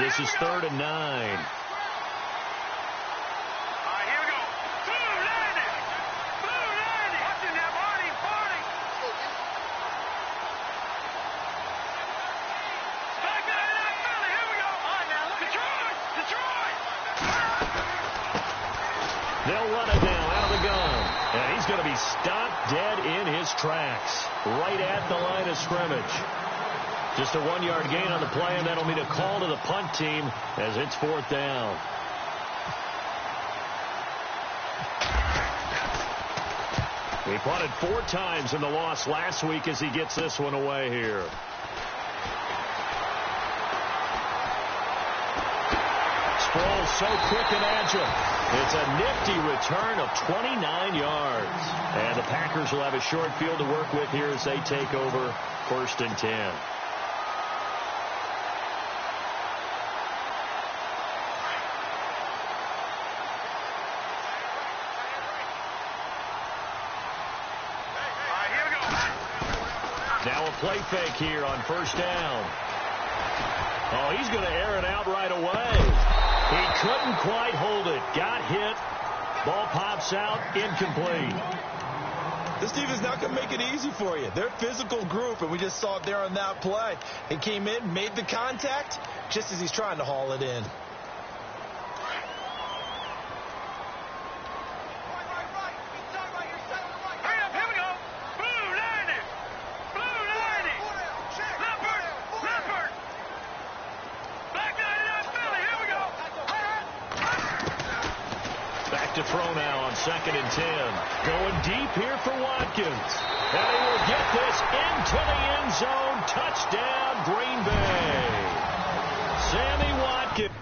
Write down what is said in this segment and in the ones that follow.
this is 3rd and 9. They'll run it now out of the gun. And he's going to be stopped dead in his tracks, right at the line of scrimmage. Just a 1-yard gain on the play, and that'll mean a call to the punt team as it's 4th down. He punted 4 times in the loss last week as he gets this one away here. Sproles so quick and agile. It's a nifty return of 29 yards. And the Packers will have a short field to work with here as they take over 1st and 10. Now a play fake here on 1st down. Oh, he's going to air it out right away. He couldn't quite hold it. Got hit. Ball pops out. Incomplete. This defense is not going to make it easy for you. They're a physical group, and we just saw it there on that play. He came in, made the contact, just as he's trying to haul it in. To throw now on 2nd and 10. Going deep here for Watkins. And he will get this into the end zone. Touchdown, Green Bay. Sammy Watkins.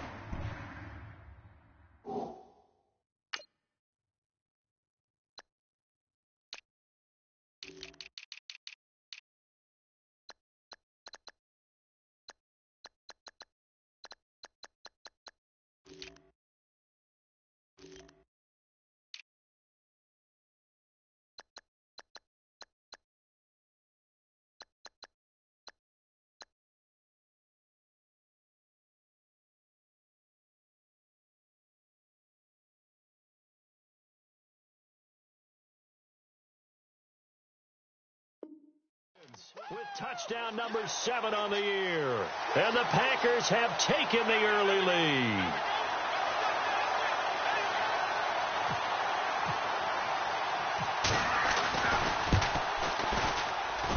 With touchdown number 7 on the year. And the Packers have taken the early lead.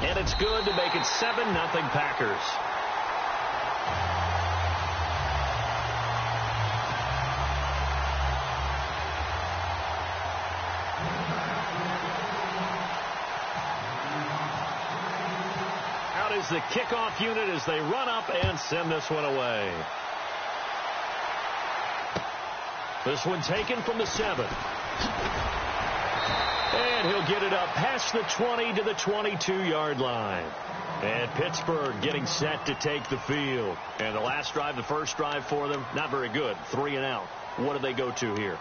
And it's good to make it 7-0 Packers. The kickoff unit as they run up and send this one away. This one taken from the 7. And he'll get it up past the 20 to the 22-yard line. And Pittsburgh getting set to take the field. And the last drive, the first drive for them, not very good. 3 and out. What do they go to here?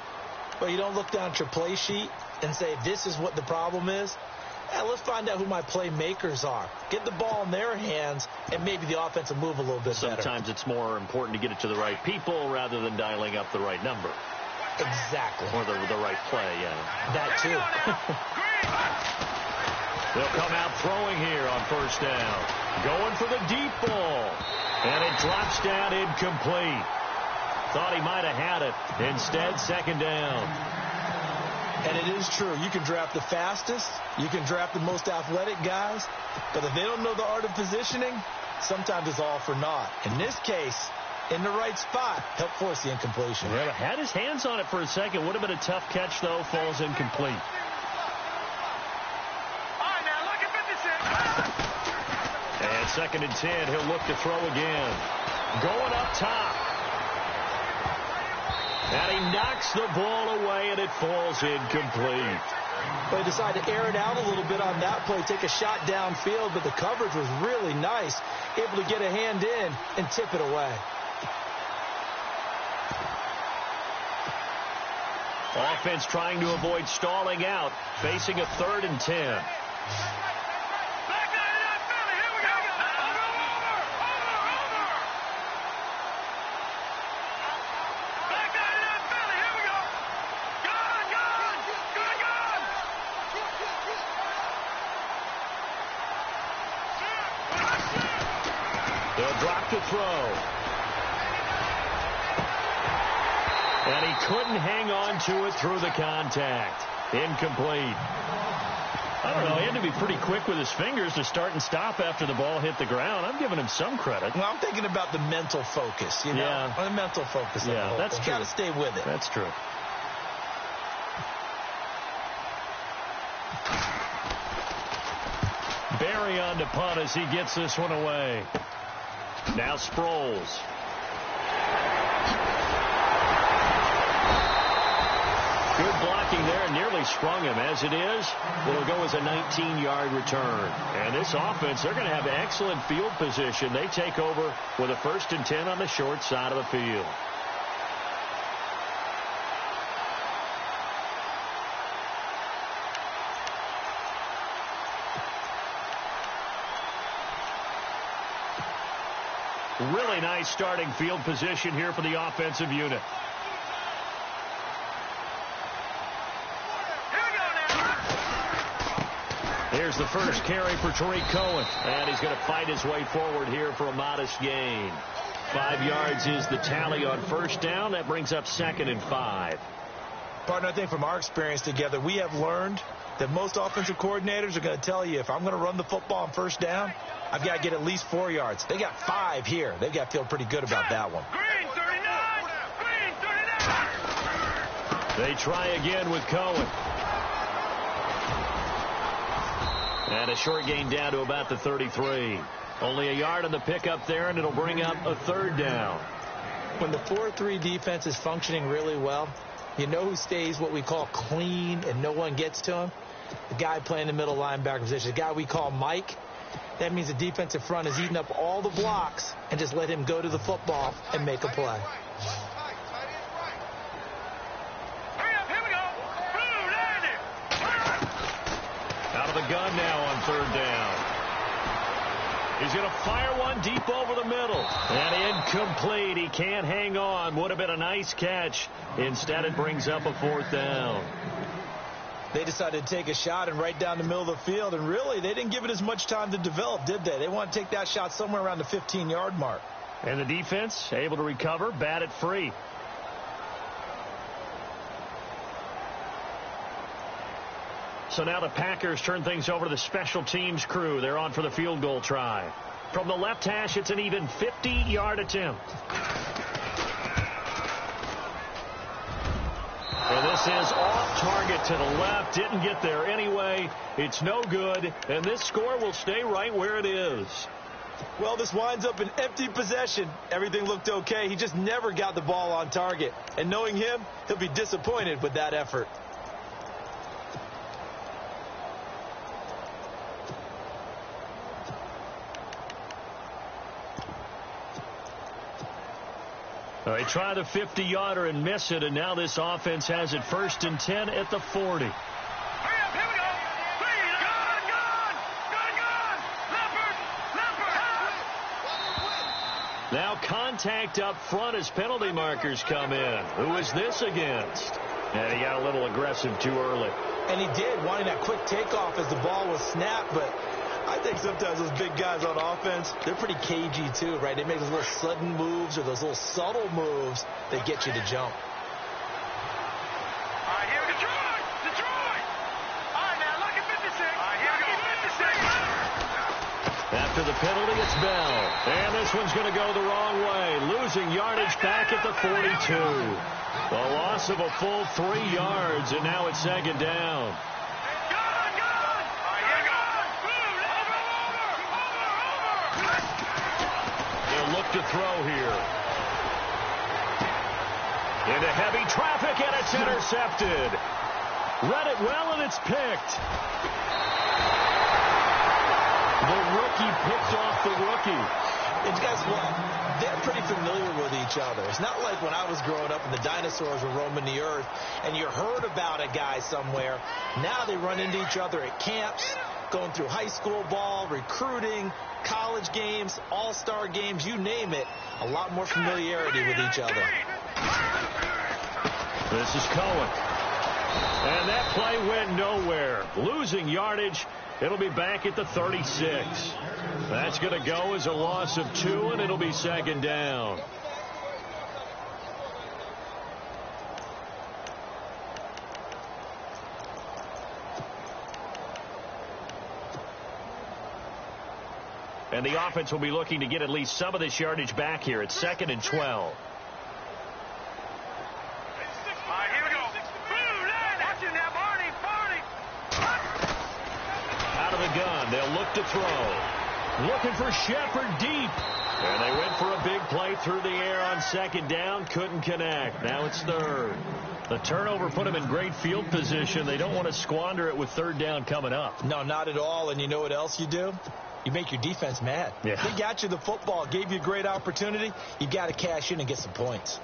Well, you don't look down at your play sheet and say, this is what the problem is. Let's find out who my playmakers are. Get the ball in their hands, and maybe the offense will move a little bit better. Sometimes it's more important to get it to the right people rather than dialing up the right number. Exactly. Or the right play, yeah. That too. They'll come out throwing here on 1st down. Going for the deep ball. And it drops down incomplete. Thought he might have had it. Instead, 2nd down. And it is true. You can draft the fastest. You can draft the most athletic guys. But if they don't know the art of positioning, sometimes it's all for naught. In this case, in the right spot, helped force the incompletion. Well, had his hands on it for a second. Would have been a tough catch, though. Falls incomplete. And 2nd and 10. He'll look to throw again. Going up top. And he knocks the ball away, and it falls incomplete. But he decided to air it out a little bit on that play, take a shot downfield, but the coverage was really nice, able to get a hand in and tip it away. Offense trying to avoid stalling out, facing a 3rd and 10. throw. And he couldn't hang on to it through the contact. Incomplete. I don't know. He had to be pretty quick with his fingers to start and stop after the ball hit the ground. I'm giving him some credit. Well, I'm thinking about the mental focus, you know? Yeah. The mental focus. Yeah, that's true. You got to stay with it. That's true. Barry on to punt as he gets this one away. Now Sproles. Good blocking there, and nearly sprung him. As it is, it'll go as a 19-yard return. And this offense, they're going to have excellent field position. They take over with a 1st and 10 on the short side of the field. Really nice starting field position here for the offensive unit. Here's the first carry for Tariq Cohen. And he's going to fight his way forward here for a modest gain. 5 yards is the tally on 1st down. That brings up 2nd and 5. Partner, I think from our experience together, we have learned that most offensive coordinators are going to tell you, if I'm going to run the football on 1st down, I've got to get at least 4 yards. They got 5 here. They've got to feel pretty good about that one. Green 39! Green 39! They try again with Cohen. And a short gain down to about the 33. Only a yard on the pickup there, and it'll bring up a 3rd down. When the 4-3 defense is functioning really well, you know who stays what we call clean and no one gets to him? The guy playing the middle linebacker position, the guy we call Mike. That means the defensive front is eating up all the blocks and just let him go to the football and make a play. Out of the gun now on 3rd down. He's going to fire one deep over the middle. And incomplete. He can't hang on. Would have been a nice catch. Instead, it brings up a 4th down. They decided to take a shot and right down the middle of the field. And really, they didn't give it as much time to develop, did they? They want to take that shot somewhere around the 15-yard mark. And the defense able to recover, bat it free. So now the Packers turn things over to the special teams crew. They're on for the field goal try. From the left hash, it's an even 50-yard attempt. And this is off target to the left. Didn't get there anyway. It's no good. And this score will stay right where it is. Well, this winds up an empty possession. Everything looked okay. He just never got the ball on target. And knowing him, he'll be disappointed with that effort. They try the 50-yarder and miss it, and now this offense has it 1st and 10 at the 40. Hurry up, here we go. Please, gun. Leopard. Now contact up front as penalty markers come in. Who is this against? And he got a little aggressive too early. And he did, wanting that quick takeoff as the ball was snapped, but I think sometimes those big guys on offense, they're pretty cagey too, right? They make those little sudden moves or those little subtle moves that get you to jump. All right, here we go. Detroit! All right, now, lucky 56. All right, here we go. 56. After the penalty, it's Bell. And this one's going to go the wrong way. Losing yardage back at the 42. The loss of a full 3 yards, and now it's 2nd down. To throw here. Into heavy traffic, and it's intercepted. Read it well, and it's picked. The rookie picked off the rookie. And guess what? They're pretty familiar with each other. It's not like when I was growing up and the dinosaurs were roaming the earth and you heard about a guy somewhere. Now they run into each other at camps, going through high school ball, recruiting, college games, all-star games, you name it. A lot more familiarity with each other. This is Cohen. And that play went nowhere. Losing yardage It'll be back at the 36. That's going to go as a loss of 2, and it'll be second down. And the offense will be looking to get at least some of this yardage back here. It's 2nd and 12. All right, here we go. Watch it now, Barney. Out of the gun, they'll look to throw. Looking for Shepard deep. And they went for a big play through the air on 2nd down. Couldn't connect. Now it's 3rd. The turnover put them in great field position. They don't want to squander it with 3rd down coming up. No, not at all. And you know what else you do? You make your defense mad. Yeah. They got you the football, gave you a great opportunity. You got to cash in and get some points.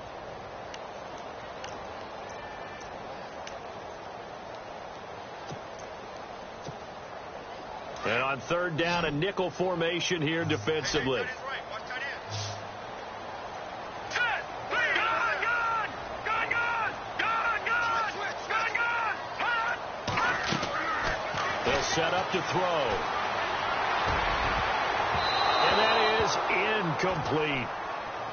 And on 3rd down, a nickel formation here defensively. They'll set up to throw. And that is incomplete.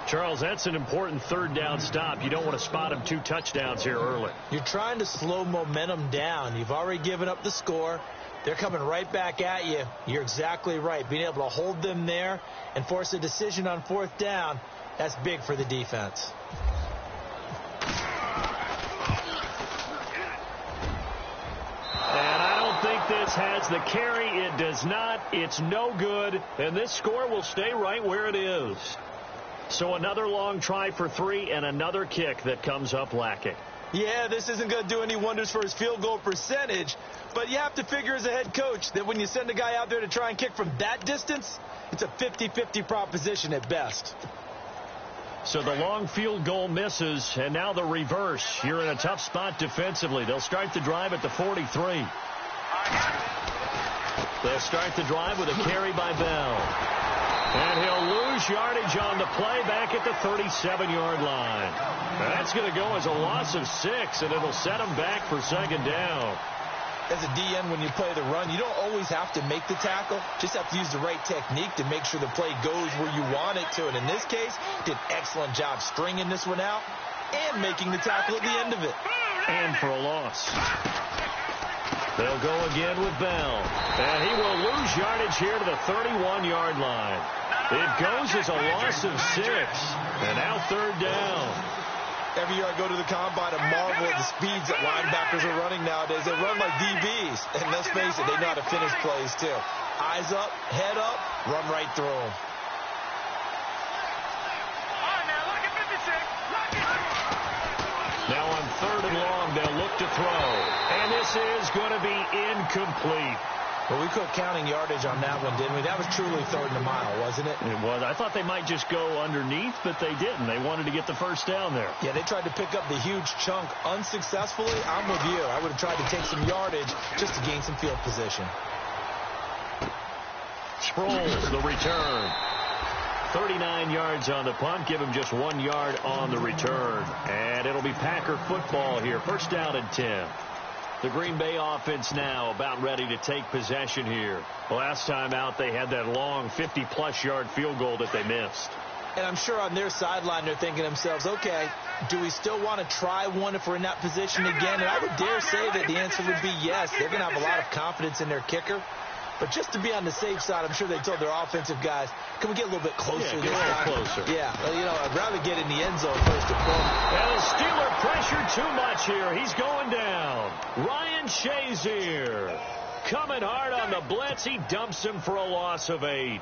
Charles, that's an important 3rd down stop. You don't want to spot him 2 touchdowns here early. You're trying to slow momentum down. You've already given up the score. They're coming right back at you. You're exactly right. Being able to hold them there and force a decision on 4th down, that's big for the defense. And I don't think this has the carry. It does not. It's no good. And this score will stay right where it is. So another long try for 3 and another kick that comes up lacking. Yeah, this isn't going to do any wonders for his field goal percentage, but you have to figure as a head coach that when you send a guy out there to try and kick from that distance, it's a 50-50 proposition at best. So the long field goal misses, and now the reverse. You're in a tough spot defensively. They'll start the drive at the 43. They'll start the drive with a carry by Bell. And he'll lose yardage on the play back at the 37-yard line. That's going to go as a loss of 6, and it'll set him back for 2nd down. As a DN, when you play the run, you don't always have to make the tackle. Just have to use the right technique to make sure the play goes where you want it to. And in this case, did an excellent job stringing this one out and making the tackle at the end of it. And for a loss. They'll go again with Bell. And he will lose yardage here to the 31-yard line. It goes as a loss of 6. And now 3rd down. Every year I go to the combine and marvel at the speeds that linebackers are running nowadays. They run like DBs. And let's face it, they know how to finish plays too. Eyes up, head up, run right through them. Now on 3rd and long, they'll look to throw. And this is going to be incomplete. Well, we quit counting yardage on that one, didn't we? That was truly 3rd and a mile, wasn't it? It was. I thought they might just go underneath, but they didn't. They wanted to get the 1st down there. Yeah, they tried to pick up the huge chunk unsuccessfully. I'm with you. I would have tried to take some yardage just to gain some field position. Sproles, the return. 39 yards on the punt. Give him just 1 yard on the return. And it'll be Packer football here. 1st down and 10. The Green Bay offense now about ready to take possession here. Last time out, they had that long 50-plus yard field goal that they missed. And I'm sure on their sideline, they're thinking to themselves, okay, do we still want to try one if we're in that position again? And I would dare say that the answer would be yes. They're going to have a lot of confidence in their kicker. But just to be on the safe side, I'm sure they told their offensive guys, can we get a little bit closer? Yeah, get a little closer. Yeah, well, you know, I'd rather get in the end zone first and foremost. And the Steeler pressure too much here. He's going down. Ryan Shazier coming hard on the blitz. He dumps him for a loss of 8.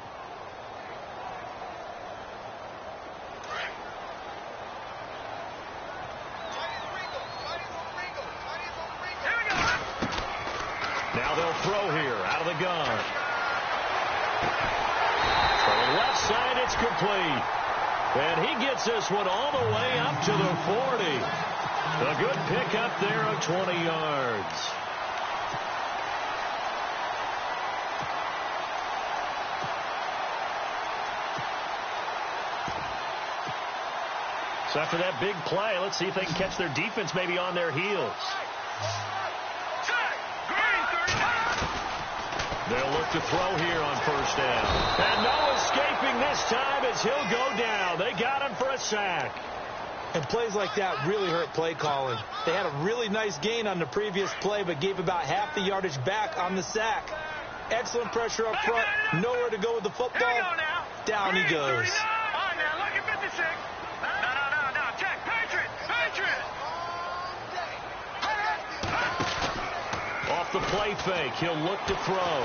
Now they'll throw here out of the gun. From the left side, it's complete. And he gets this one all the way up to the 40. A good pickup there of 20 yards. So after that big play, let's see if they can catch their defense maybe look to throw here on first down. And no escaping this time as he'll go down. They got him for a sack. And plays like that really hurt play calling. They had a really nice gain on the previous play, but gave about half the yardage back on the sack. Excellent pressure up front. Nowhere to go with the football. Down he goes. Off the play fake, he'll look to throw.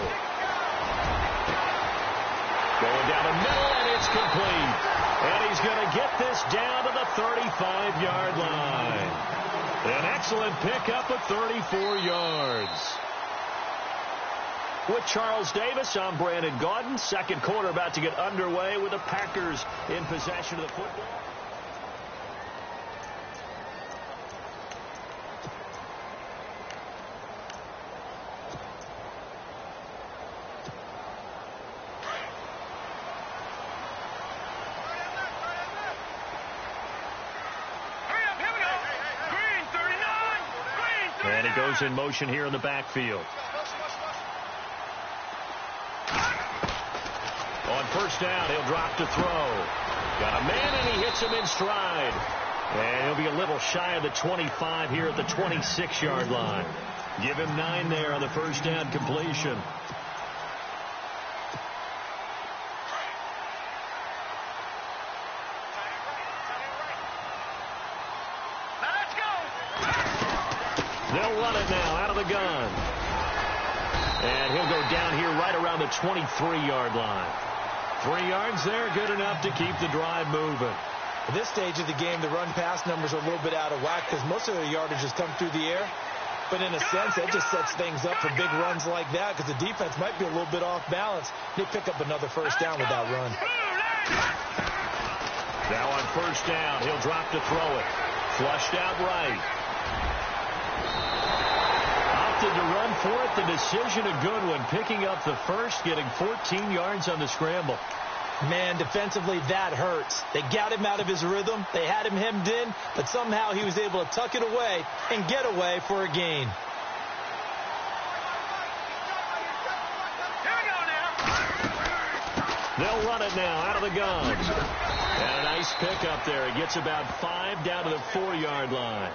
Going down the middle, and it's complete. And he's going to get this down to the 35-yard line. An excellent pickup of 34 yards. With Charles Davis, I'm Brandon Gaudin. Second quarter about to get underway with the Packers in possession of the football. And he goes in motion here in the backfield. On first down, he'll drop to throw. Got a man, and he hits him in stride. And he'll be a little shy of the 25 here at the 26-yard line. Give him 9 there on the first down completion. They'll run it now out of the gun. And he'll go down here right around the 23-yard line. 3 yards there, good enough to keep the drive moving. At this stage of the game, the run-pass numbers are a little bit out of whack because most of their yardage has come through the air. But in a sense, that just sets things up for big runs like that because the defense might be a little bit off balance. They pick up another first down with that run. Now on first down, he'll drop to throw it. Flushed out right. Opted to run for it. The decision a good one. Picking up the first, getting 14 yards on the scramble. Man, defensively, that hurts. They got him out of his rhythm. They had him hemmed in, but somehow he was able to tuck it away and get away for a gain. They'll run it now out of the gun. And a nice pickup there. He gets about 5 down to the 4-yard line.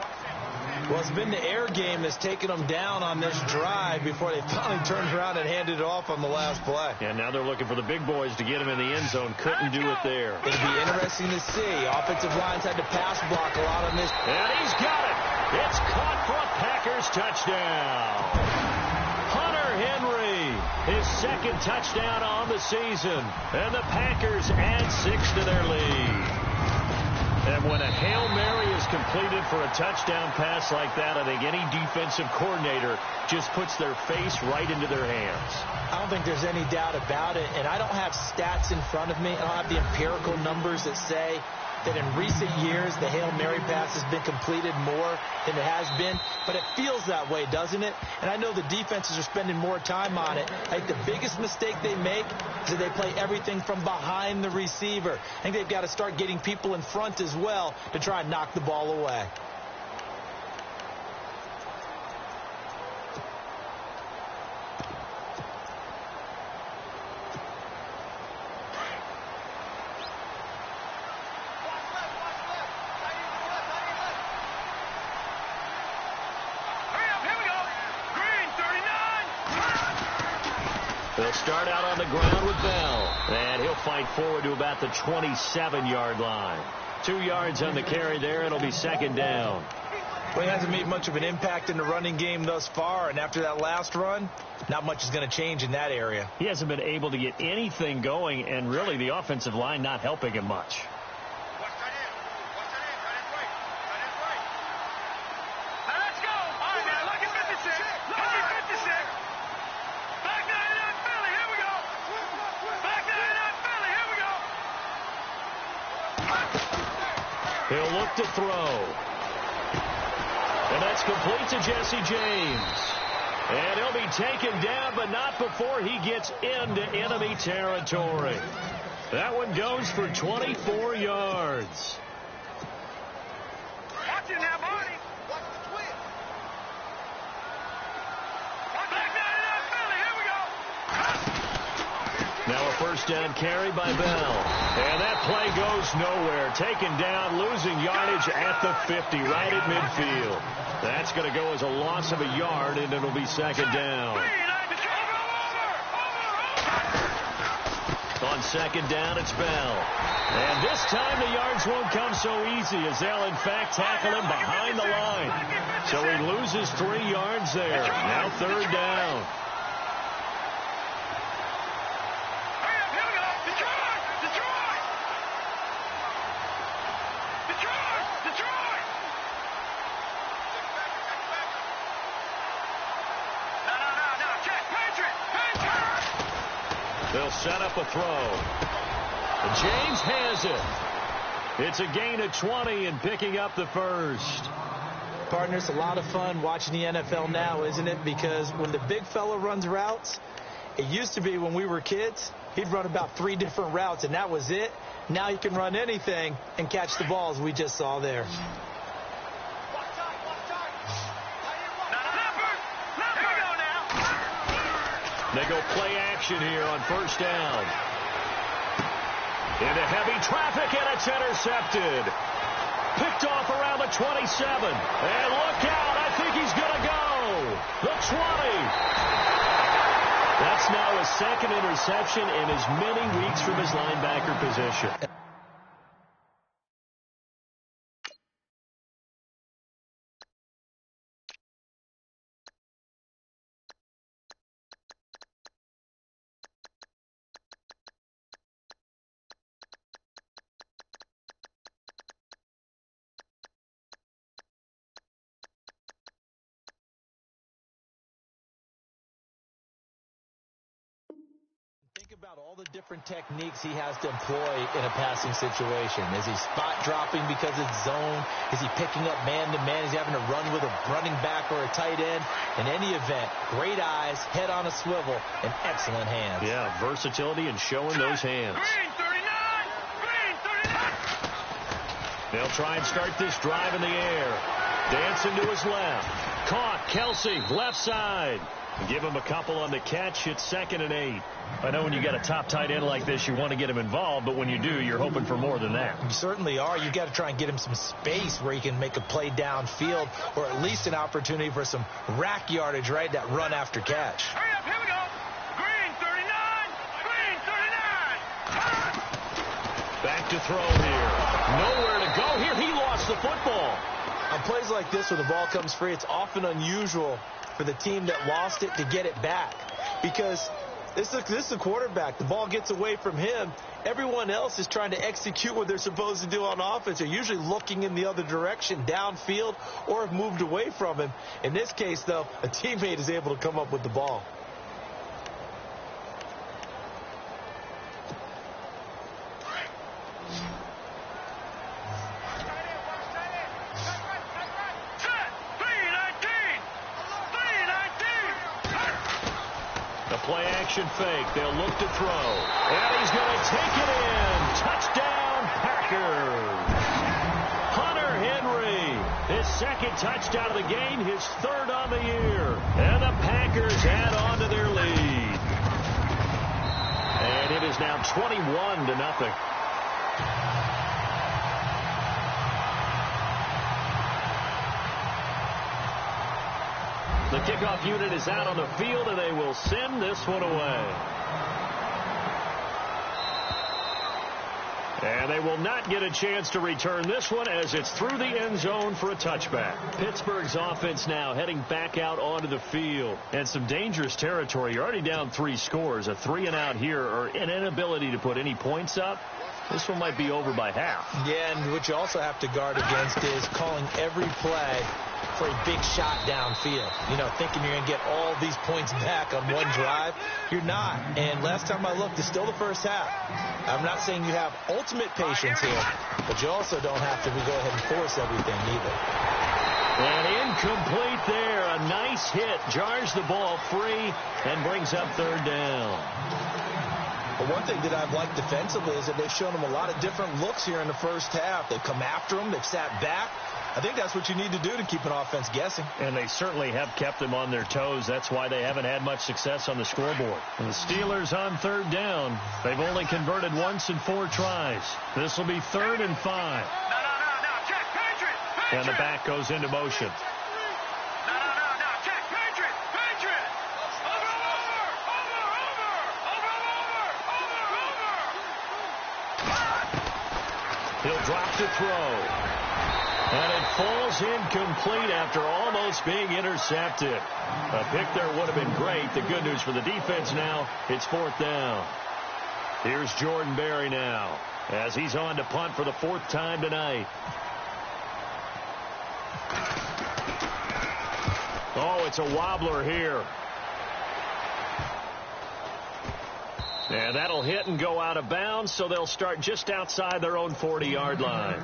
Well, it's been the air game that's taken them down on this drive before they finally turned around and handed it off on the last play. And now they're looking for the big boys to get him in the end zone. Couldn't do it there. It'll be interesting to see. Offensive lines had to pass block a lot on this. And he's got it. It's caught for a Packers touchdown. Hunter Henry, his second touchdown on the season. And the Packers add 6 to their lead. And when a Hail Mary is completed for a touchdown pass like that, I think any defensive coordinator just puts their face right into their hands. I don't think there's any doubt about it. And I don't have stats in front of me. I don't have the empirical numbers that say that in recent years the Hail Mary pass has been completed more than it has been. But it feels that way, doesn't it? And I know the defenses are spending more time on it. I think the biggest mistake they make is that they play everything from behind the receiver. I think they've got to start getting people in front as well to try and knock the ball away. They'll start out on the ground with Bell. And he'll fight forward to about the 27-yard line. 2 yards on the carry there. It'll be second down. Well, he hasn't made much of an impact in the running game thus far. And after that last run, not much is going to change in that area. He hasn't been able to get anything going. And really the offensive line not helping him much. He'll look to throw. And that's complete to Jesse James. And he'll be taken down, but not before he gets into enemy territory. That one goes for 24 yards. Watch it now, Marty. Watch the twin. Back 99 Philly, here we go. first down carry by Bell. And that play goes nowhere. Taken down, losing yardage at the 50, right at midfield. That's going to go as a loss of a yard, and it'll be second down. On second down, it's Bell. And this time the yards won't come so easy as they'll, in fact, tackle him behind the line. So he loses 3 yards there. Now third down. They'll set up a throw. James has it. It's a gain of 20 and picking up the first. Partner, it's a lot of fun watching the NFL now, isn't it? Because when the big fella runs routes, it used to be when we were kids, he'd run about 3 different routes, and that was it. Now he can run anything and catch the balls we just saw there. They go play action here on first down. Into heavy traffic, and it's intercepted. Picked off around the 27. And look out, I think he's going to go. The 20. That's now his second interception in as many weeks from his linebacker position. Think about all the different techniques he has to employ in a passing situation. Is he spot dropping because it's zone? Is he picking up man-to-man? Is he having to run with a running back or a tight end? In any event, great eyes, head on a swivel, and excellent hands. Yeah, versatility and showing those hands. Green 39! Green 39! They'll try and start this drive in the air. Dancing to his left. Caught. Kelsey, left side. Give him a couple on the catch. It's 2nd and 8. I know when you got a top tight end like this, you want to get him involved, but when you do, you're hoping for more than that. You certainly are. You got to try and get him some space where he can make a play downfield, or at least an opportunity for some rack yardage, right? That run after catch. Hurry up, here we go. Green 39! Green 39! Back to throw here. Nowhere to go here. He lost the football. On plays like this where the ball comes free, it's often unusual for the team that lost it to get it back, because this is a quarterback. The ball gets away from him. Everyone else is trying to execute what they're supposed to do on offense. They're usually looking in the other direction, downfield, or have moved away from him. In this case, though, a teammate is able to come up with the ball. Play action fake. They'll look to throw. And he's going to take it in. Touchdown, Packers. Hunter Henry, his 2nd touchdown of the game, his 3rd on the year. And the Packers add on to their lead. And it is now 21-0. The kickoff unit is out on the field, and they will send this one away. And they will not get a chance to return this one as it's through the end zone for a touchback. Pittsburgh's offense now heading back out onto the field. And some dangerous territory. You're already down 3 scores. A 3-and-out here, or an inability to put any points up. This one might be over by half. Yeah, and what you also have to guard against is calling every play for a big shot downfield. You know, thinking you're going to get all these points back on one drive. You're not. And last time I looked, it's still the first half. I'm not saying you have ultimate patience here, but you also don't have to go ahead and force everything either. And incomplete there. A nice hit. Jars the ball free and brings up 3rd down. But one thing that I've liked defensively is that they've shown them a lot of different looks here in the first half. They've come after them. They've sat back. I think that's what you need to do to keep an offense guessing. And they certainly have kept them on their toes. That's why they haven't had much success on the scoreboard. And the Steelers on third down. They've only converted once in 4 tries. This will be 3rd and 5. No, Jack, Patriot. And the back goes into motion. No, Jack, Patriot. Over. He'll drop to throw. And it falls incomplete after almost being intercepted. A pick there would have been great. The good news for the defense now, it's 4th down. Here's Jordan Berry now as he's on to punt for the 4th time tonight. Oh, it's a wobbler here. And that'll hit and go out of bounds, so they'll start just outside their own 40-yard line.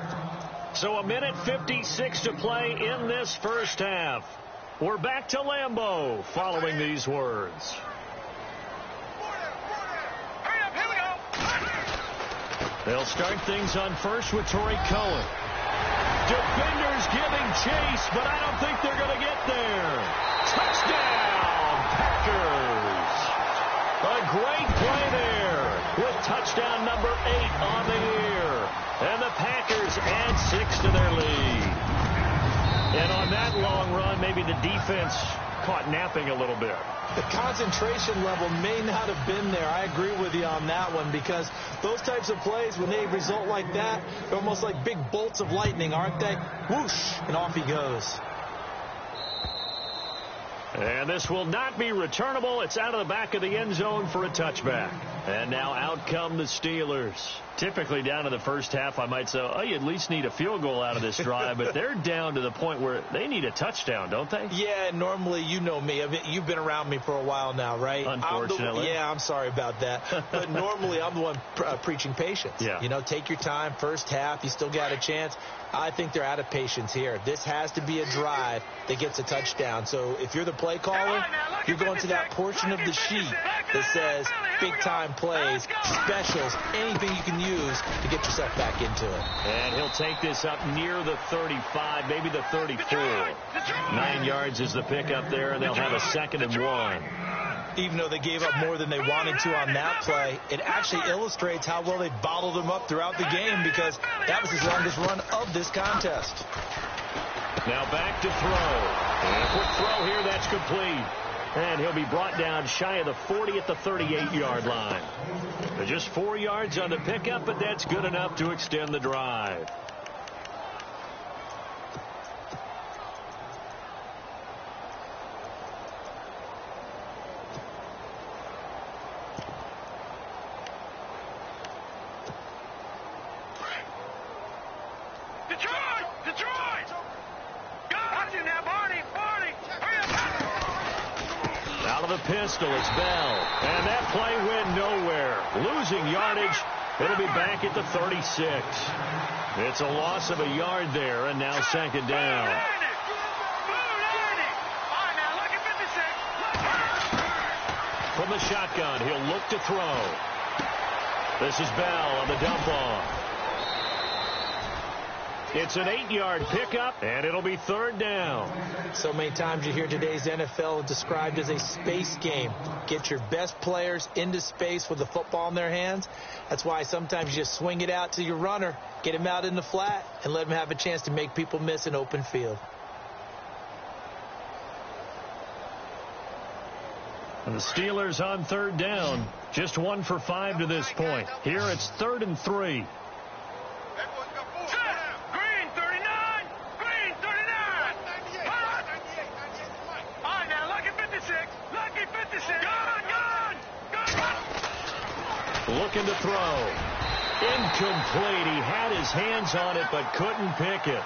So 1:56 to play in this first half. We're back to Lambeau following these words. Hurry up, here we go. They'll start things on first with Torrey Cohen. Defenders giving chase, but I don't think they're going to get there. Touchdown, Packers. A great play there with touchdown number 8 on the year. And the Packers add 6 to their lead. And on that long run, maybe the defense caught napping a little bit. The concentration level may not have been there. I agree with you on that one, because those types of plays, when they result like that, they're almost like big bolts of lightning, aren't they? Whoosh, and off he goes. And this will not be returnable. It's out of the back of the end zone for a touchback. And now out come the Steelers. Typically down to the first half, I might say, oh, you at least need a field goal out of this drive. But they're down to the point where they need a touchdown, don't they? Yeah, normally, you know me. You've been around me for a while now, right? Unfortunately. I'm sorry about that. But normally, I'm the one preaching patience. Yeah. You know, take your time. First half, you still got a chance. I think they're out of patience here. This has to be a drive that gets a touchdown. So if you're the play caller, you're going to that portion of the sheet that says big-time plays, specials, anything you can use to get yourself back into it. And he'll take this up near the 35, maybe the 34. 9 yards is the pickup there, and they'll have a 2nd and 1. Even though they gave up more than they wanted to on that play, it actually illustrates how well they bottled them up throughout the game, because that was his longest run of this contest. Now back to throw. And a quick throw here, that's complete. And he'll be brought down shy of the 40 at the 38-yard line. Just 4 yards on the pickup, but that's good enough to extend the drive. Detroit! Got you now, Barney! Hurry up! Out of the pistol, it's Bell. And that play went nowhere. Losing yardage. It'll be back at the 36. It's a loss of a yard there, and now 2nd down. From the shotgun, he'll look to throw. This is Bell on the dump off. It's an 8-yard pickup, and it'll be 3rd down. So many times you hear today's NFL described as a space game. Get your best players into space with the football in their hands. That's why sometimes you just swing it out to your runner, get him out in the flat, and let him have a chance to make people miss an open field. And the Steelers on 3rd down. Just 1 for 5 to this point. Here it's 3rd and 3. Looking to throw. Incomplete. He had his hands on it but couldn't pick it.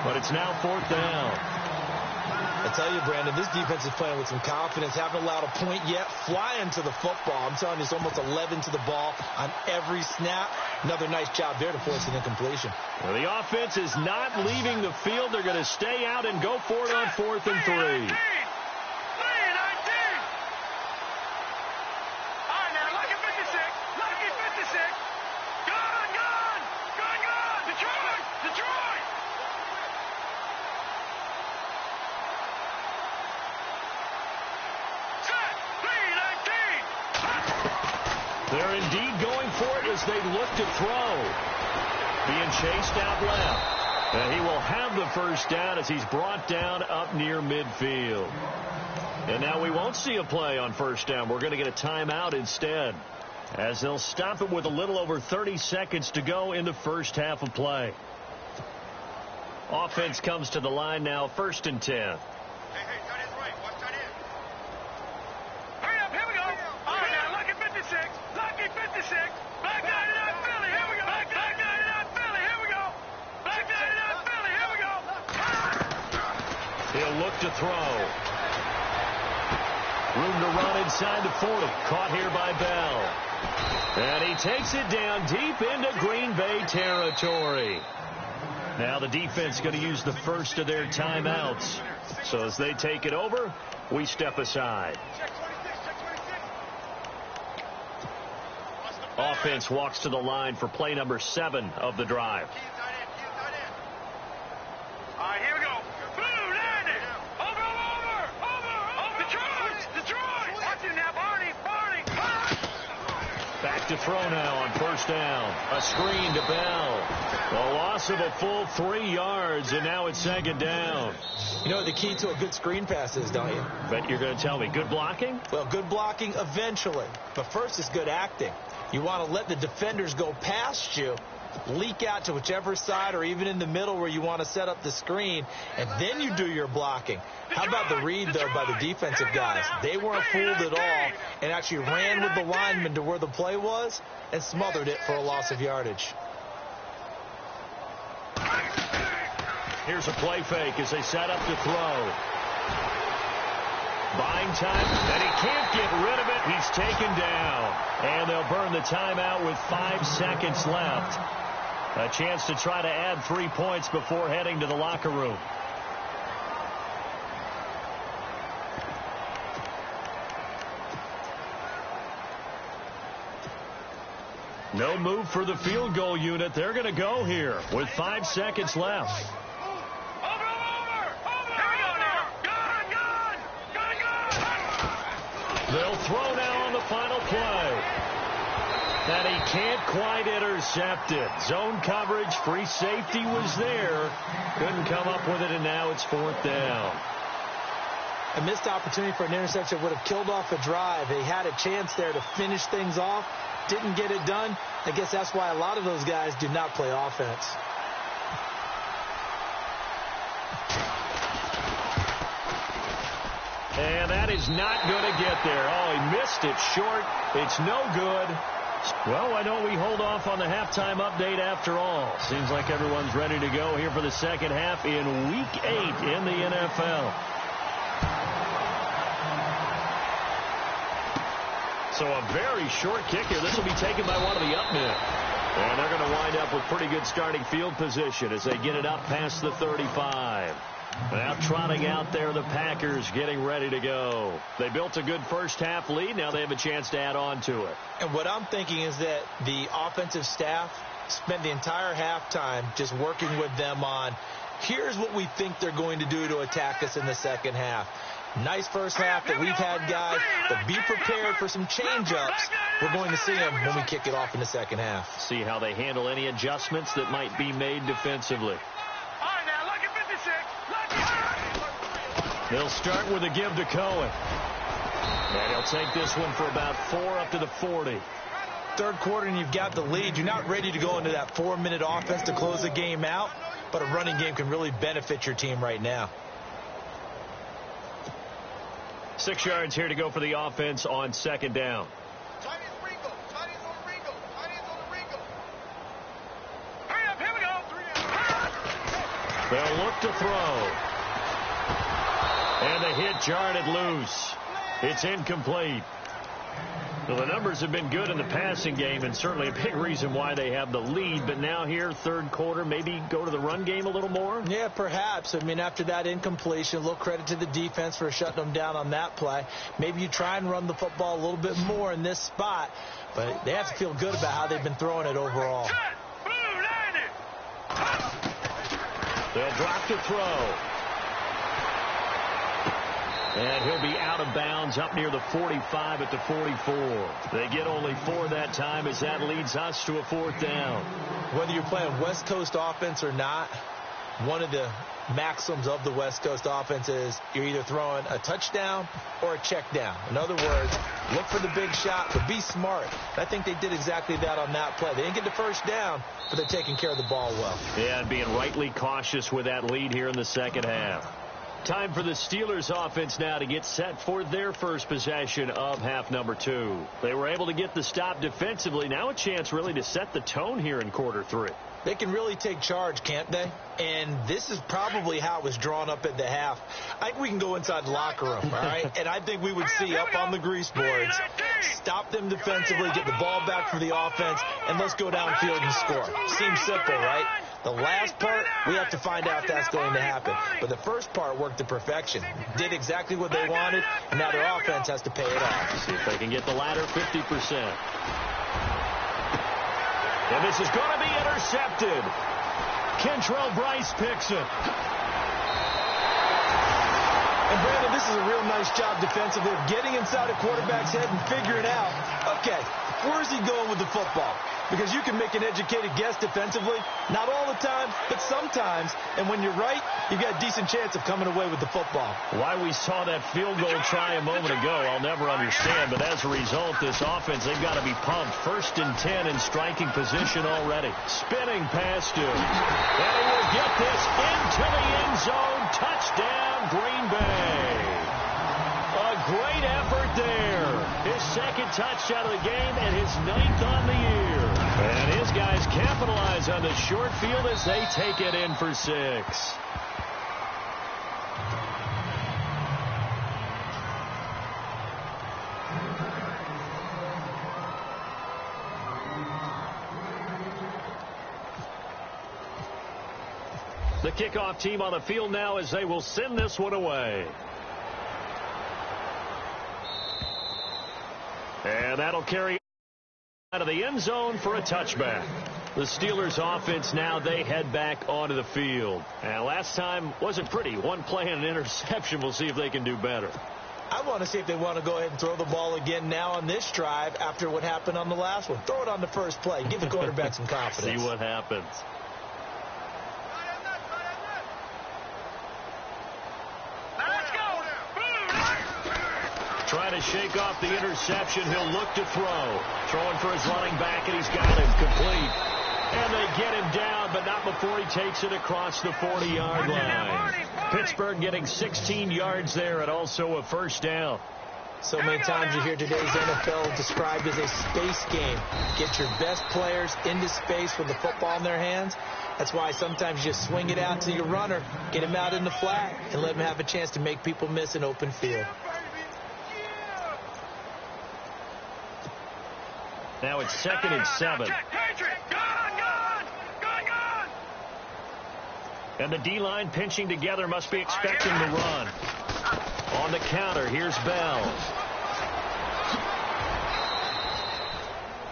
But it's now 4th down. I tell you, Brandon, this defense is playing with some confidence. Haven't allowed a point yet. Flying to the football. I'm telling you, it's almost 11 to the ball on every snap. Another nice job there to force an incompletion. Well, the offense is not leaving the field. They're going to stay out and go for it on 4th and 3. They're indeed going for it as they look to throw. Being chased out left. And he will have the first down as he's brought down up near midfield. And now we won't see a play on first down. We're going to get a timeout instead, as they'll stop it with a little over 30 seconds to go in the first half of play. Offense comes to the line now, 1st and 10. Hey, tight end's right. Watch tight end. Hurry up, here we go. All right, now, lucky 56. Lucky 56. Back 99 Philly, here we go. Back 99 Philly, here we go. Back 99 Philly, here we go. He'll look to throw. Room to run inside the 40. Caught here by Bell. And he takes it down deep into Green Bay territory. Now the defense going to use the first of their timeouts. So as they take it over, we step aside. Offense walks to the line for play number 7 of the drive. All right, here we go. Blue, landed. Over. Detroit. Watch it now, Barney. Back to throw now on first down. A screen to Bell. A loss of a full 3 yards, and now it's 2nd down. You know what the key to a good screen pass is, don't you? Bet you're going to tell me. Good blocking? Well, good blocking eventually. But first is good acting. You want to let the defenders go past you, leak out to whichever side or even in the middle where you want to set up the screen, and then you do your blocking. How about the read, though, by the defensive guys? They weren't fooled at all and actually ran with the lineman to where the play was and smothered it for a loss of yardage. Here's a play fake as they set up to throw. Buying time, and he can't get rid of it. He's taken down. And they'll burn the timeout with 5 seconds left. A chance to try to add 3 points before heading to the locker room. No move for the field goal unit. They're going to go here with 5 seconds left. They'll throw now on the final play. And he can't quite intercept it. Zone coverage, free safety was there. Couldn't come up with it, and now it's 4th down. A missed opportunity for an interception would have killed off a drive. They had a chance there to finish things off. Didn't get it done. I guess that's why a lot of those guys do not play offense. And that is not going to get there. Oh, he missed it short. It's no good. Well, why don't we hold off on the halftime update after all? Seems like everyone's ready to go here for the second half in Week 8 in the NFL. So a very short kick here. This will be taken by one of the up men. And they're going to wind up with pretty good starting field position as they get it up past the 35. Now trotting out there, the Packers getting ready to go. They built a good first half lead. Now they have a chance to add on to it. And what I'm thinking is that the offensive staff spent the entire halftime just working with them on, here's what we think they're going to do to attack us in the second half. Nice first half that we've had, guys, but be prepared for some change-ups. We're going to see them when we kick it off in the second half. See how they handle any adjustments that might be made defensively. They'll start with a give to Cohen. And he'll take this one for about 4 up to the 40. Third quarter and you've got the lead. You're not ready to go into that 4-minute offense to close the game out, but a running game can really benefit your team right now. 6 yards here to go for the offense on 2nd down. They'll look to throw. And the hit jarred it loose. It's incomplete. Well, the numbers have been good in the passing game, and certainly a big reason why they have the lead. But now here, third quarter, maybe go to the run game a little more? Yeah, perhaps. I mean, after that incompletion, a little credit to the defense for shutting them down on that play. Maybe you try and run the football a little bit more in this spot. But they have to feel good about how they've been throwing it overall. They'll drop to throw. And he'll be out of bounds up near the 45 at the 44. They get only 4 that time as that leads us to a 4th down. Whether you're playing West Coast offense or not, one of the maxims of the West Coast offense is you're either throwing a touchdown or a check down. In other words, look for the big shot, but be smart. I think they did exactly that on that play. They didn't get the first down, but they're taking care of the ball well. Yeah, and being rightly cautious with that lead here in the second half. Time for the Steelers offense now to get set for their first possession of half number 2. They were able to get the stop defensively. Now a chance really to set the tone here in quarter 3. They can really take charge, can't they? And this is probably how it was drawn up at the half. I think we can go inside the locker room, all right? And I think we would see up on the grease boards, stop them defensively, get the ball back for the offense, and let's go downfield and score. Seems simple, right? The last part, we have to find out if that's going to happen. But the first part worked to perfection. Did exactly what they wanted, and now their offense has to pay it off. See if they can get the latter 50%. And this is going to be intercepted. Kentrell Bryce picks it. And, Brandon, this is a real nice job defensively of getting inside a quarterback's head and figuring out, okay, where's he going with the football? Because you can make an educated guess defensively, not all the time, but sometimes. And when you're right, you've got a decent chance of coming away with the football. Why we saw that field goal try a moment ago, I'll never understand. But as a result, this offense, they've got to be pumped. 1st and 10 in striking position already. Spinning past him. And he will get this into the end zone. Touchdown, Green Bay. A great effort there. His 2nd touchdown of the game and his 9th on the year. And his guys capitalize on the short field as they take it in for 6. The kickoff team on the field now as they will send this one away. And that'll carry out of the end zone for a touchback. The Steelers offense now, they head back onto the field. And last time wasn't pretty. One play and an interception. We'll see if they can do better. I want to see if they want to go ahead and throw the ball again now on this drive after what happened on the last one. Throw it on the first play. Give the quarterback some confidence. See what happens. Trying to shake off the interception. He'll look to throw. Throwing for his running back, and he's got him complete. And they get him down, but not before he takes it across the 40-yard line. Pittsburgh getting 16 yards there and also a 1st down. So many times you hear today's NFL described as a space game. Get your best players into space with the football in their hands. That's why sometimes you swing it out to your runner, get him out in the flat, and let him have a chance to make people miss an open field. Now it's 2nd and 7. And the D-line pinching together, must be expecting the run. On the counter, here's Bell.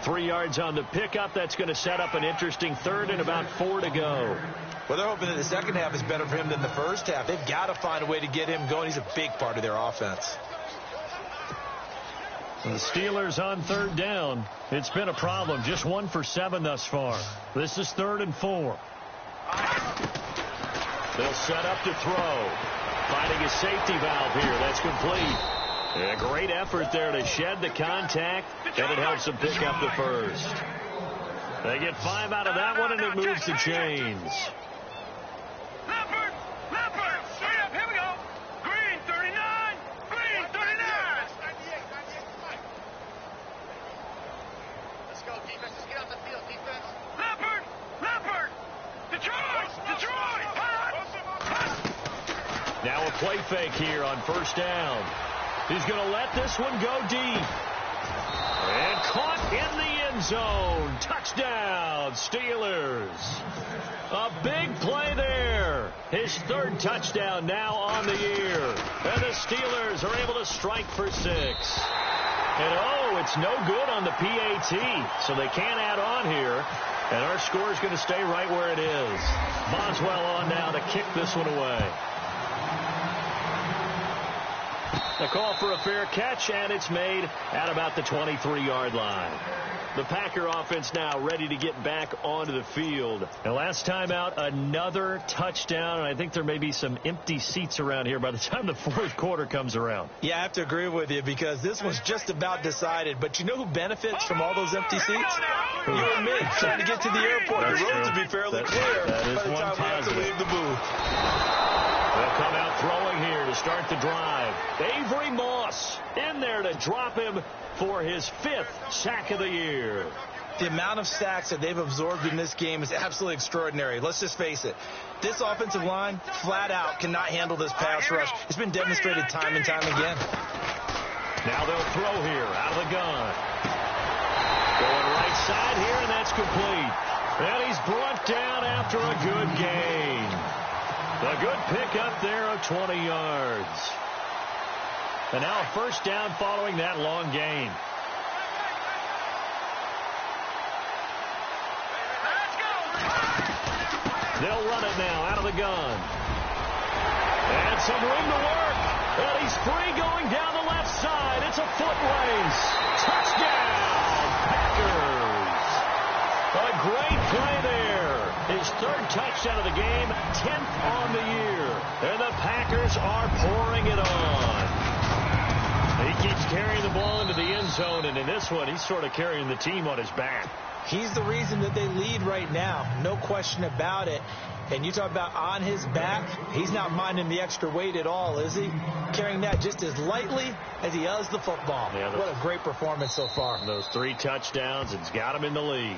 3 yards on the pickup. That's going to set up an interesting 3rd and about 4 to go. Well, they're hoping that the second half is better for him than the first half. They've got to find a way to get him going. He's a big part of their offense. The Steelers on 3rd down. It's been a problem. Just 1 for 7 thus far. This is 3rd and 4. They'll set up to throw. Finding a safety valve here. That's complete. A great effort there to shed the contact, and it helps them pick up the 1st. They get 5 out of that one, and it moves the chains. Now a play fake here on 1st down. He's going to let this one go deep. And caught in the end zone. Touchdown, Steelers. A big play there. His 3rd touchdown now on the year. And the Steelers are able to strike for 6. And it's no good on the PAT. So they can't add on here. And our score is going to stay right where it is. Boswell on now to kick this one away. The call for a fair catch, and it's made at about the 23-yard line. The Packer offense now ready to get back onto the field. And last time out, another touchdown, and I think there may be some empty seats around here by the time the fourth quarter comes around. Yeah, I have to agree with you because this one's just about decided. But you know who benefits from all those empty seats? You and me, trying to get to the airport. The roads will be fairly clear by the time we have to leave the booth. They'll come out throwing here to start the drive. Avery Moss in there to drop him for his 5th sack of the year. The amount of sacks that they've absorbed in this game is absolutely extraordinary. Let's just face it. This offensive line, flat out, cannot handle this pass rush. It's been demonstrated time and time again. Now they'll throw here out of the gun. Going right side here, and that's complete. And he's brought down after a good gain. A good pickup there of 20 yards. And now a first down following that long gain. They'll run it now out of the gun. And some room to work. And he's free going down the left side. It's a foot race. Touchdown, Packers. A great play there. His 3rd touchdown of the game, 10th on the year. And the Packers are pouring it on. He keeps carrying the ball into the end zone, and in this one, he's sort of carrying the team on his back. He's the reason that they lead right now. No question about it. And you talk about on his back, he's not minding the extra weight at all, is he? Carrying that just as lightly as he does the football. Yeah, what a great performance so far. Those 3 touchdowns, it's got him in the lead.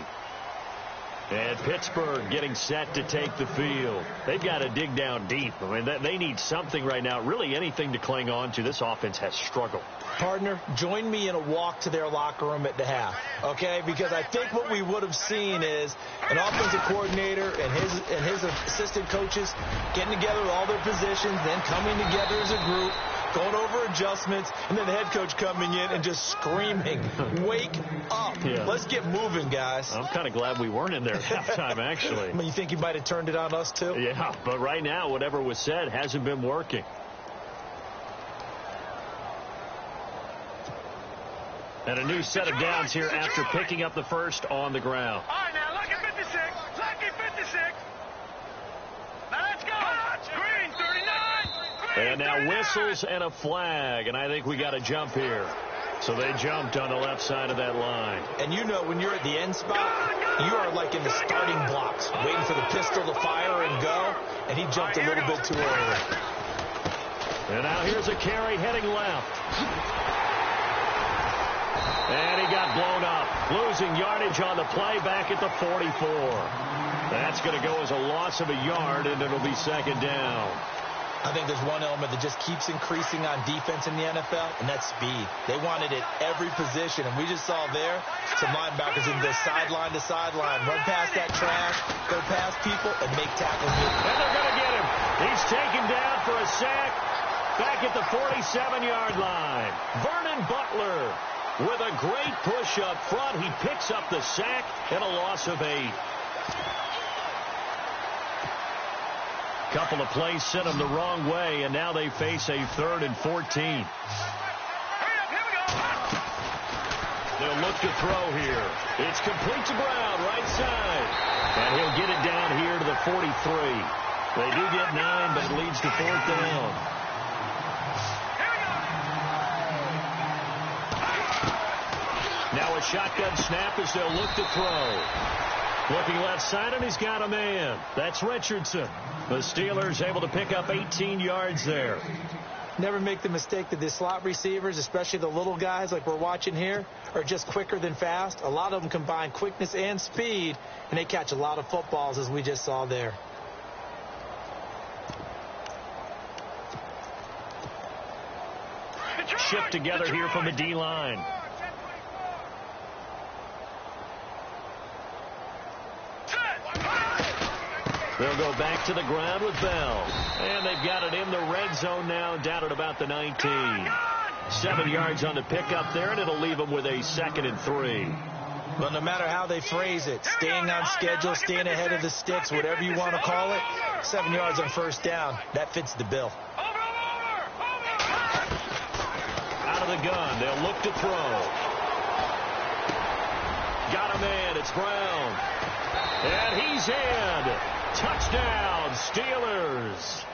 And Pittsburgh getting set to take the field. They've got to dig down deep. I mean, they need something right now, really anything to cling on to. This offense has struggled. Partner, join me in a walk to their locker room at the half, okay? Because I think what we would have seen is an offensive coordinator and his assistant coaches getting together with all their positions, then coming together as a group, going over adjustments, and then the head coach coming in and just screaming, wake up. Yeah. Let's get moving, guys. I'm kind of glad we weren't in there at halftime, actually. I mean, you think you might have turned it on us, too? Yeah, but right now, whatever was said hasn't been working. And a new set of downs here after picking up the first on the ground. All right, now, lucky 56. Lucky 56. Now, let's go. Green, 39. And now whistles and a flag, and I think we got a jump here. So they jumped on the left side of that line. And you know when you're at the end spot, you are like in the starting blocks, waiting for the pistol to fire and go, and he jumped a little bit too early. And now here's a carry heading left. And he got blown up, losing yardage on the play back at the 44. That's going to go as a loss of a yard, and it'll be second down. I think there's one element that just keeps increasing on defense in the NFL, and that's speed. They want it at every position, and we just saw there some linebackers in the sideline to sideline, run past that trash, go past people, and make tackles. And they're going to get him. He's taken down for a sack back at the 47-yard line. Vernon Butler with a great push up front. He picks up the sack and a loss of 8. Couple of plays sent them the wrong way, and now they face a 3rd and 14. They'll look to throw here. It's complete to Brown, right side. And he'll get it down here to the 43. They do get 9, but it leads to 4th down. Now a shotgun snap as they'll look to throw. Looking left side, and he's got a man. That's Richardson. The Steelers able to pick up 18 yards there. Never make the mistake that the slot receivers, especially the little guys like we're watching here, are just quicker than fast. A lot of them combine quickness and speed, and they catch a lot of footballs, as we just saw there. Shift together here from the D-line. They'll go back to the ground with Bell. And they've got it in the red zone now, down at about the 19. 7 yards on the pickup there, and it'll leave them with a 2nd and 3. Well, no matter how they phrase it, staying on schedule, staying ahead of the sticks, whatever you want to call it, 7 yards on first down, that fits the bill. out of the gun. They'll look to throw. Got a man. It's Brown. And he's in. Touchdown, Steelers.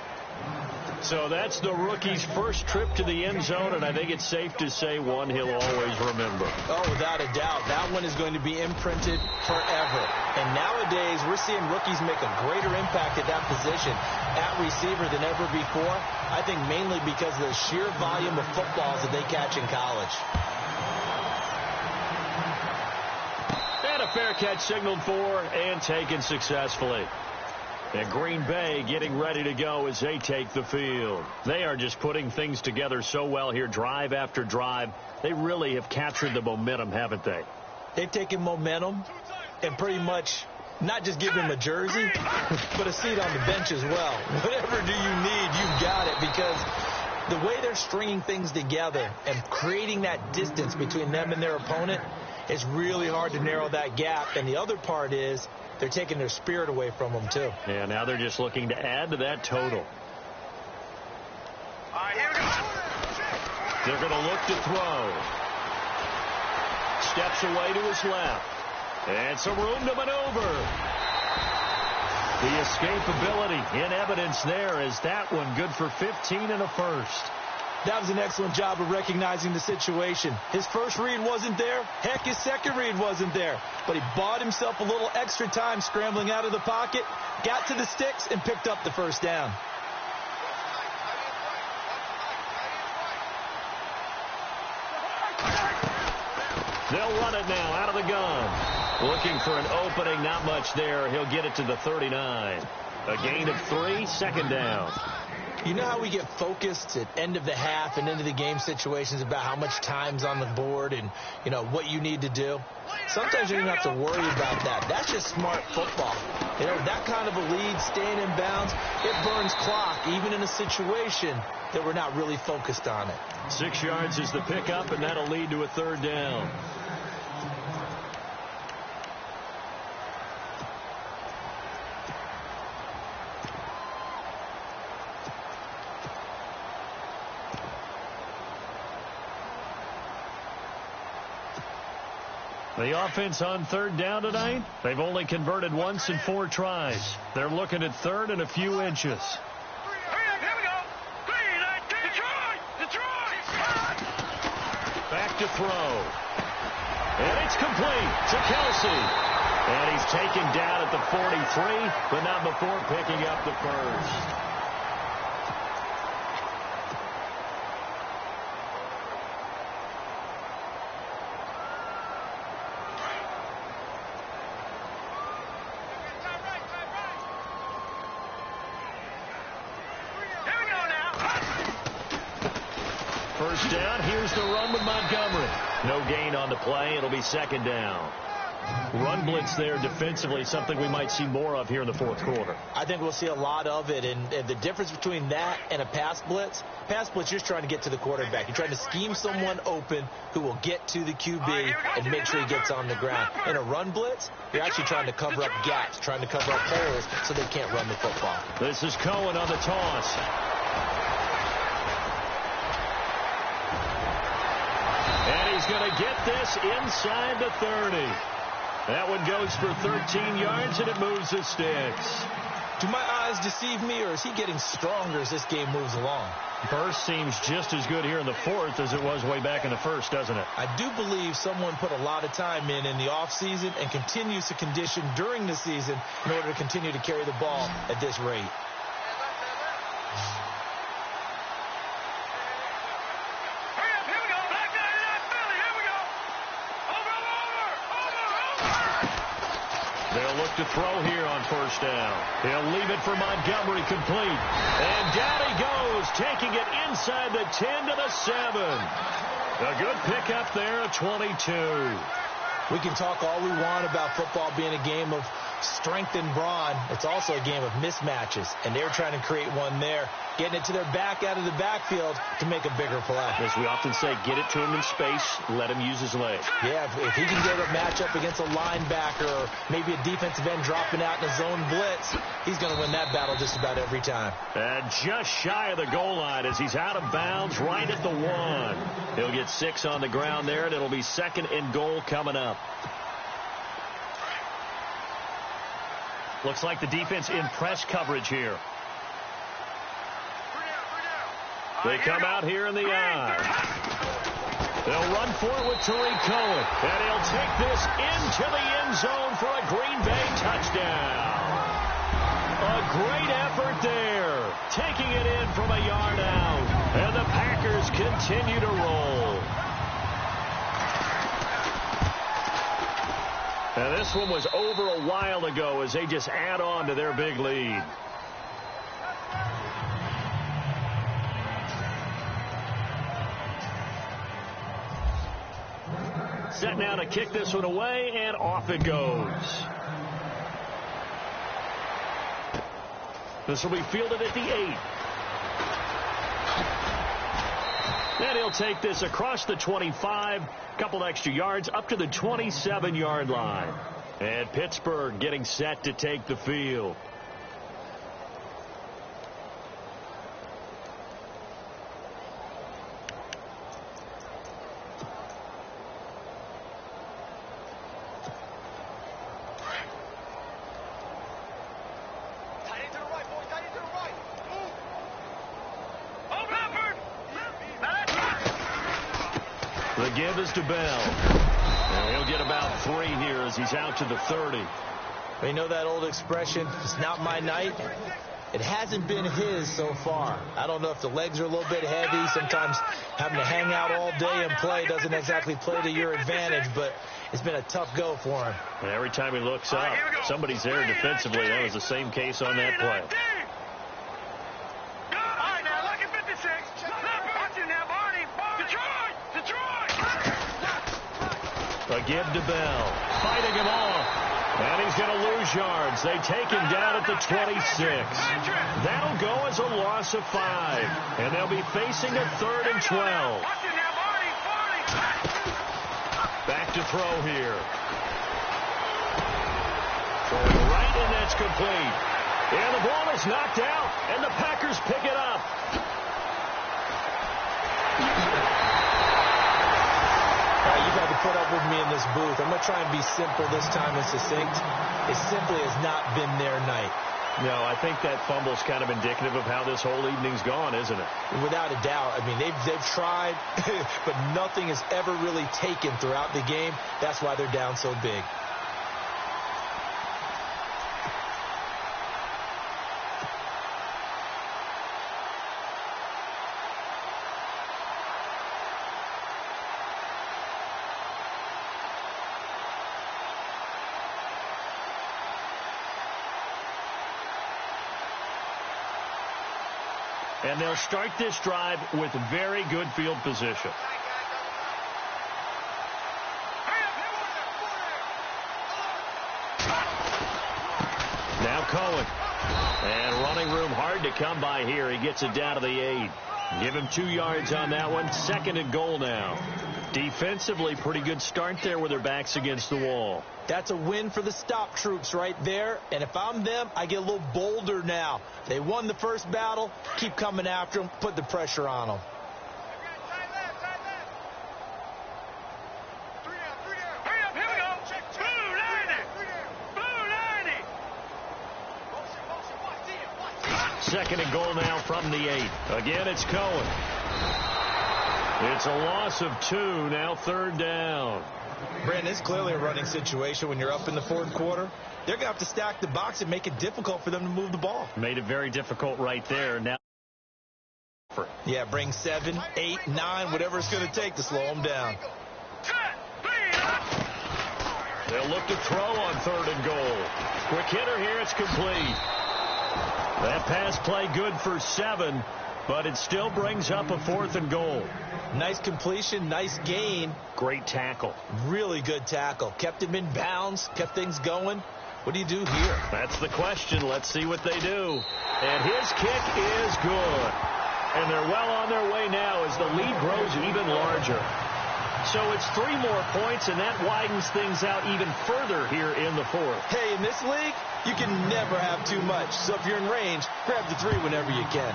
So that's the rookie's first trip to the end zone, and I think it's safe to say one he'll always remember. Oh, without a doubt. That one is going to be imprinted forever. And nowadays, we're seeing rookies make a greater impact at that position at receiver than ever before. I think mainly because of the sheer volume of footballs that they catch in college. And a fair catch signaled for and taken successfully. And Green Bay getting ready to go as they take the field. They are just putting things together so well here, drive after drive. They really have captured the momentum, haven't they? They've taken momentum and pretty much not just give him a jersey, but a seat on the bench as well. Whatever do you need, you've got it, because the way they're stringing things together and creating that distance between them and their opponent, it's really hard to narrow that gap. And the other part is they're taking their spirit away from them, too. Yeah, now they're just looking to add to that total. They're going to look to throw. Steps away to his left. And some room to maneuver. The escapability in evidence there as that one good for 15 and a first. That was an excellent job of recognizing the situation. His first read wasn't there. Heck, his second read wasn't there. But he bought himself a little extra time scrambling out of the pocket, got to the sticks, and picked up the first down. They'll run it now out of the gun. Looking for an opening, not much there. He'll get it to the 39. A gain of 3, second down. You know how we get focused at end of the half and into the game situations about how much time's on the board and, you know, what you need to do? Sometimes you don't have to worry about that. That's just smart football. You know, that kind of a lead, staying in bounds, it burns clock, even in a situation that we're not really focused on it. 6 yards is the pickup, and that'll lead to a third down. The offense on third down tonight, they've only converted once in 4 tries. They're looking at third and a few inches. Here we go. Detroit! Back to throw. And it's complete to Kelsey. And he's taken down at the 43, but not before picking up the first. First down, here's the run with Montgomery. No gain on the play. It'll be second down. Run blitz there defensively, something we might see more of here in the fourth quarter. I think we'll see a lot of it, and the difference between that and a pass blitz, you're just trying to get to the quarterback. You're trying to scheme someone open who will get to the QB and make sure he gets on the ground. In a run blitz, you're actually trying to cover up gaps, trying to cover up holes so they can't run the football. This is Cohen on the toss. And he's going to get this inside the 30. That one goes for 13 yards, and it moves the sticks. Do my eyes deceive me, or is he getting stronger as this game moves along? Burst seems just as good here in the fourth as it was way back in the first, doesn't it? I do believe someone put a lot of time in the offseason and continues to condition during the season in order to continue to carry the ball at this rate. To throw here on first down. He'll leave it for Montgomery, complete. And down he goes, taking it inside the 10 to the 7. A good pickup there, a 22. We can talk all we want about football being a game of strength and brawn. It's also a game of mismatches, and they're trying to create one there, getting it to their back out of the backfield to make a bigger play. As we often say, get it to him in space, let him use his legs. Yeah, if he can get a matchup against a linebacker or maybe a defensive end dropping out in a zone blitz, he's going to win that battle just about every time. And just shy of the goal line as he's out of bounds right at the 1. He'll get 6 on the ground there, and it'll be 2nd and goal coming up. Looks like the defense in press coverage here. They come out here in the eye. They'll run for it with Tariq Cohen. And he'll take this into the end zone for a Green Bay touchdown. A great effort there. Taking it in from a yard out. And the Packers continue to roll. Now this one was over a while ago as they just add on to their big lead. Set now to kick this one away, and off it goes. This will be fielded at the 8. And he'll take this across the 25, couple extra yards up to the 27-yard line. And Pittsburgh getting set to take the field. The give is to Bell. And he'll get about 3 here as he's out to the 30. You know that old expression, it's not my night? It hasn't been his so far. I don't know if the legs are a little bit heavy. Sometimes having to hang out all day and play doesn't exactly play to your advantage, but it's been a tough go for him. And every time he looks up, somebody's there defensively. That was the same case on that play. A give to Bell, fighting him off, and he's going to lose yards. They take him down at the 26. That'll go as a loss of 5, and they'll be facing a 3rd and 12. Back to throw here. Throwing right, and that's complete. And the ball is knocked out, and the Packers pick it up. You've had to put up with me in this booth. I'm going to try and be simple this time and succinct. It simply has not been their night. No, I think that fumble's kind of indicative of how this whole evening's gone, isn't it? Without a doubt. I mean, they've tried, but nothing has ever really taken throughout the game. That's why they're down so big. And they'll start this drive with very good field position. Now Cohen. And running room hard to come by here. He gets it down to the 8. Give him 2 yards on that one. 2nd and goal now. Defensively, pretty good start there with their backs against the wall. That's a win for the stop troops right there. And if I'm them, I get a little bolder now. They won the first battle. Keep coming after them. Put the pressure on them. Second and goal now from the 8. Again, it's Cohen. It's a loss of 2. Now 3rd down. Brandon, it's clearly a running situation when you're up in the 4th quarter. They're going to have to stack the box and make it difficult for them to move the ball. Made it very difficult right there. Now, yeah, bring 7, 8, 9, whatever it's going to take to slow them down. They'll look to throw on 3rd and goal. Quick hitter here. It's complete. That pass play good for 7, but it still brings up a 4th and goal. Nice completion, nice gain. Great tackle. Really good tackle. Kept him in bounds, kept things going. What do you do here? That's the question. Let's see what they do. And his kick is good. And they're well on their way now as the lead grows even larger. So it's 3 more points, and that widens things out even further here in the fourth. Hey, in this league, you can never have too much. So if you're in range, grab the 3 whenever you can.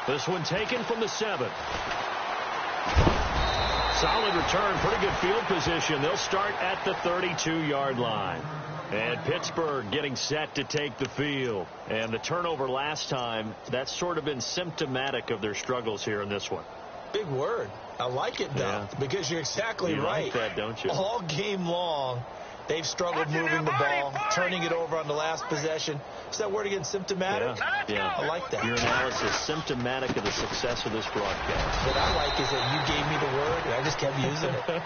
This one taken from the 7. Solid return, pretty good field position. They'll start at the 32-yard line. And Pittsburgh getting set to take the field. And the turnover last time, that's sort of been symptomatic of their struggles here in this one. Big word. I like it, though, because you're exactly right. You like that, don't you? All game long, they've struggled moving the ball, turning it over on the last possession. Is that word again, symptomatic? Yeah. I like that. Your analysis symptomatic of the success of this broadcast. What I like is that you gave me the word, and I just kept using it.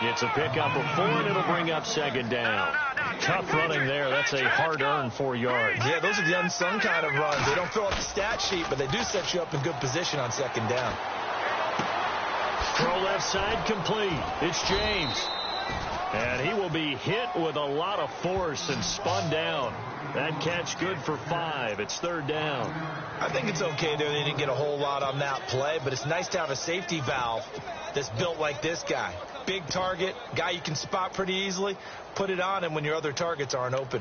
It's a pickup of 4, and it'll bring up 2nd down. Tough running there. That's a hard-earned 4 yards. Yeah, those are the unsung kind of runs. They don't fill up the stat sheet, but they do set you up in good position on 2nd down. Throw left side complete. It's James. And he will be hit with a lot of force and spun down. That catch good for 5. It's 3rd down. I think it's okay there. They didn't get a whole lot on that play, but it's nice to have a safety valve that's built like this guy. Big target, guy you can spot pretty easily. Put it on him when your other targets aren't open.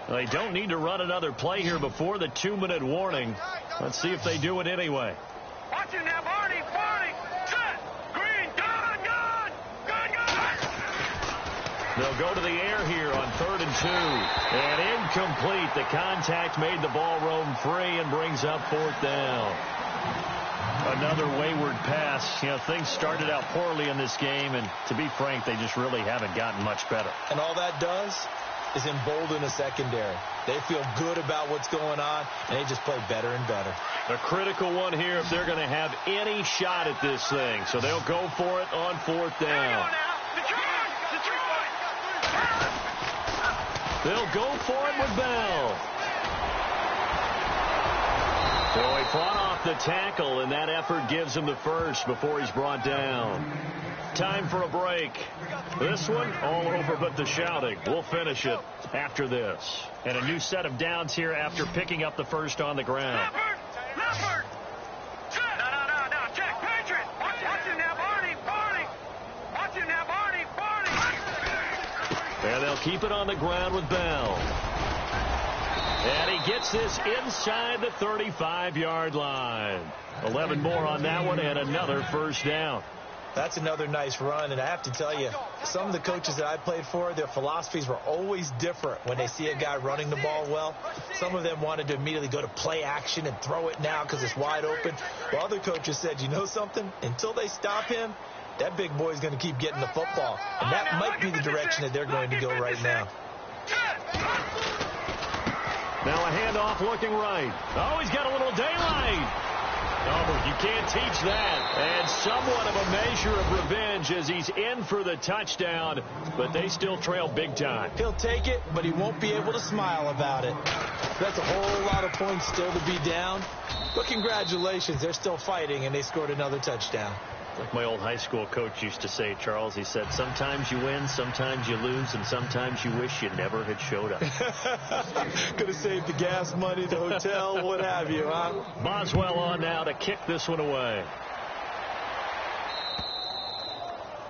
They don't need to run another play here before the 2-minute warning. Let's see if they do it anyway. Watch it now, Barney, set, green, gun. They'll go to the air here on 3rd and 2. And incomplete. The contact made the ball roam free and brings up 4th down. Another wayward pass. You know, things started out poorly in this game, and to be frank, they just really haven't gotten much better. And all that does is embolden the secondary. They feel good about what's going on, and they just play better and better. A critical one here if they're going to have any shot at this thing. So they'll go for it on 4th down. They'll go for it with Bell. So he fought off the tackle, and that effort gives him the first before he's brought down. Time for a break. This one, all over but the shouting. We'll finish it after this. And a new set of downs here after picking up the first on the ground. Leopard. No. Check. Patriot. Watch him now, Barney. Watch him now, Barney. And they'll keep it on the ground with Bell. And he gets this inside the 35-yard line. 11 more on that one and another first down. That's another nice run, and I have to tell you, some of the coaches that I played for, their philosophies were always different when they see a guy running the ball well. Some of them wanted to immediately go to play action and throw it now because it's wide open. While other coaches said, you know something? Until they stop him, that big boy's going to keep getting the football. And that might be the direction that they're going to go right now. Now a handoff looking right. Oh, he's got a little daylight. Oh, you can't teach that. And somewhat of a measure of revenge as he's in for the touchdown, but they still trail big time. He'll take it, but he won't be able to smile about it. That's a whole lot of points still to be down. But congratulations, they're still fighting, and they scored another touchdown. Like my old high school coach used to say, Charles, he said, sometimes you win, sometimes you lose, and sometimes you wish you never had showed up. Could have saved the gas money, the hotel, what have you, huh? Boswell on now to kick this one away.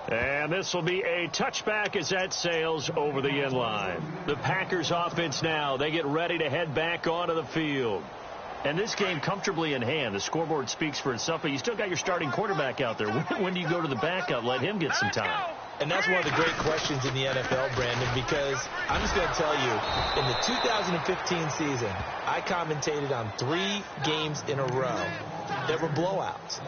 And this will be a touchback as that sails over the end line. The Packers offense now, they get ready to head back onto the field. And this game comfortably in hand. The scoreboard speaks for itself, but you still got your starting quarterback out there. When do you go to the backup? Let him get some time. And that's one of the great questions in the NFL, Brandon, because I'm just going to tell you, in the 2015 season, I commentated on 3 games in a row. There were blowouts.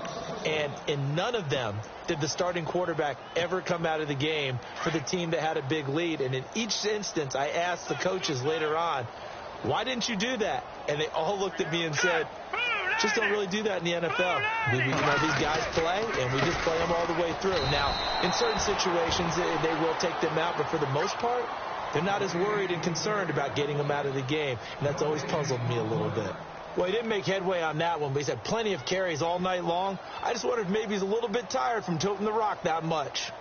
And in none of them did the starting quarterback ever come out of the game for the team that had a big lead. And in each instance, I asked the coaches later on, why didn't you do that? And they all looked at me and said, just don't really do that in the NFL. These guys play, and we just play them all the way through. Now, in certain situations, they will take them out, but for the most part, they're not as worried and concerned about getting them out of the game. And that's always puzzled me a little bit. Well, he didn't make headway on that one, but he's had plenty of carries all night long. I just wondered if maybe he's a little bit tired from toting the rock that much.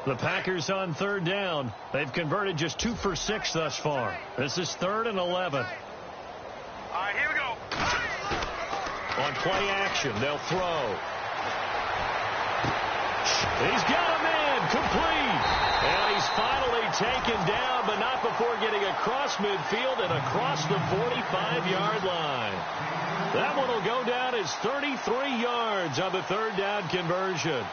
The Packers on third down. They've converted just 2 for 6 thus far. This is 3rd and 11. All right, here we go. On play action, they'll throw. He's got a man, complete. And he's finally taken down, but not before getting across midfield and across the 45-yard line. That one will go down as 33 yards on the third down conversion.